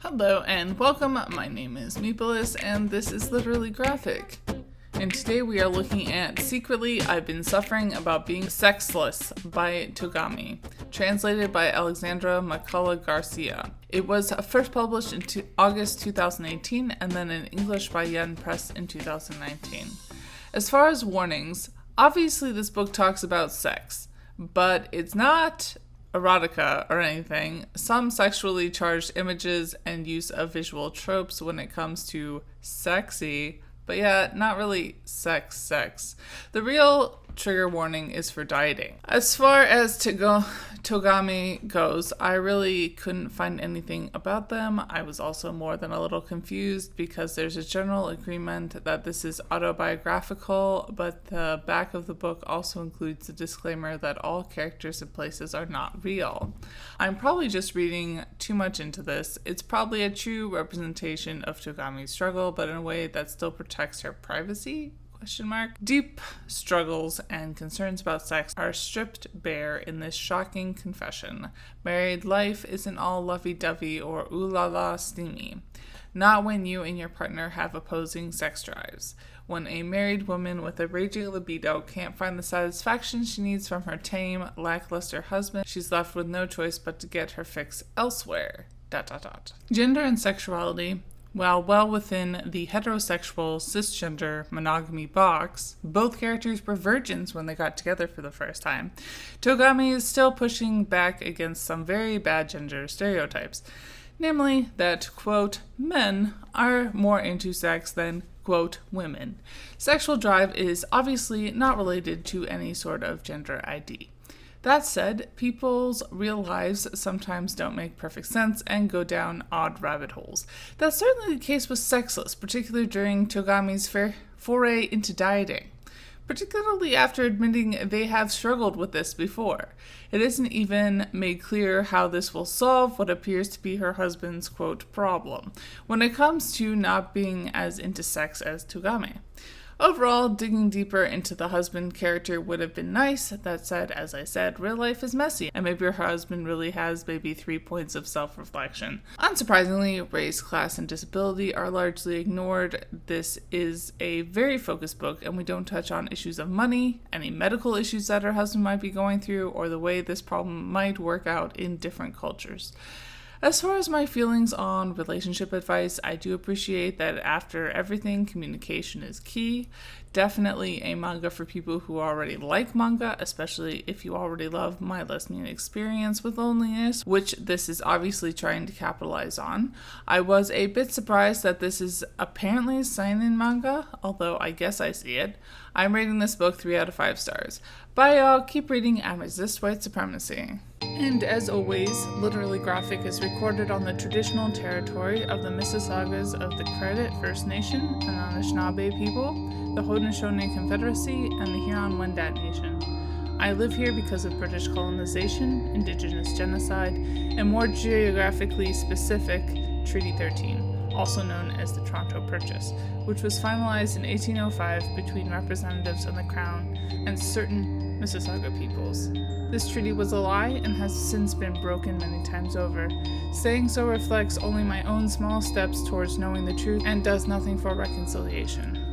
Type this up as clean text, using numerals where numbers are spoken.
Hello and welcome, my name is Meepolis and this is Literally Graphic. And today we are looking at Secretly I've Been Suffering About Being Sexless by Togami, translated by Alexandra McCullough Garcia. It was first published in August 2018 and then in English by Yen Press in 2019. As far as warnings, obviously this book talks about sex, but it's not erotica or anything. Some sexually charged images and use of visual tropes when it comes to sexy, but yeah, not really sex. The real trigger warning is for dieting. As far as Togami goes, I really couldn't find anything about them. I was also more than a little confused because there's a general agreement that this is autobiographical, but the back of the book also includes a disclaimer that all characters and places are not real. I'm probably just reading too much into this. It's probably a true representation of Togami's struggle, but in a way that still protects her privacy? Deep struggles and concerns about sex are stripped bare in this shocking confession. Married life isn't all lovey-dovey or ooh la la steamy. Not when you and your partner have opposing sex drives. When a married woman with a raging libido can't find the satisfaction she needs from her tame, lackluster husband, she's left with no choice but to get her fix elsewhere. ... Gender and sexuality, while well within the heterosexual cisgender monogamy box, both characters were virgins when they got together for the first time. Togami is still pushing back against some very bad gender stereotypes, namely that, quote, men are more into sex than, quote, women. Sexual drive is obviously not related to any sort of gender ID. That said, people's real lives sometimes don't make perfect sense and go down odd rabbit holes. That's certainly the case with Sexless, particularly during Togami's foray into dieting, particularly after admitting they have struggled with this before. It isn't even made clear how this will solve what appears to be her husband's, quote, problem, when it comes to not being as into sex as Togami. Overall, digging deeper into the husband character would have been nice. That said, as I said, real life is messy, and maybe your husband really has maybe 3 points of self-reflection. Unsurprisingly, race, class, and disability are largely ignored. This is a very focused book, and we don't touch on issues of money, any medical issues that her husband might be going through, or the way this problem might work out in different cultures. As far as my feelings on relationship advice, I do appreciate that after everything, communication is key. Definitely a manga for people who already like manga, especially if you already love My Lesbian Experience with Loneliness, which this is obviously trying to capitalize on. I was a bit surprised that this is apparently a seinen manga, although I guess I see it. I'm rating this book 3 out of 5 stars. Bye y'all, keep reading and resist white supremacy. And as always, Literally Graphic is recorded on the traditional territory of the Mississaugas of the Credit First Nation and Anishinaabe people, the Haudenosaunee Confederacy, and the Huron-Wendat Nation. I live here because of British colonization, indigenous genocide, and more geographically specific, Treaty 13, also known as the Toronto Purchase, which was finalized in 1805 between representatives of the Crown and certain Mississauga peoples. This treaty was a lie and has since been broken many times over. Saying so reflects only my own small steps towards knowing the truth and does nothing for reconciliation.